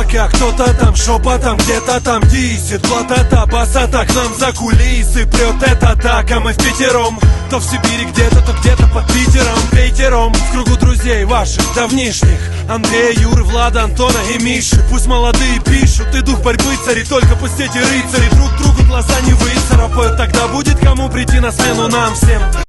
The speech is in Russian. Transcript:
пока кто-то там шепотом где-то там дисит. Плата-то, баса-то к нам за кулисы прет это так, а мы впятером. То в Сибири где-то, то где-то под Питером. Пятером в кругу друзей ваших давнишних: Андрея, Юры, Влада, Антона и Миши. Пусть молодые пишут, и дух борьбы царит, только пусть эти рыцари друг другу глаза не выцарапают. Тогда будет кому прийти на смену нам всем.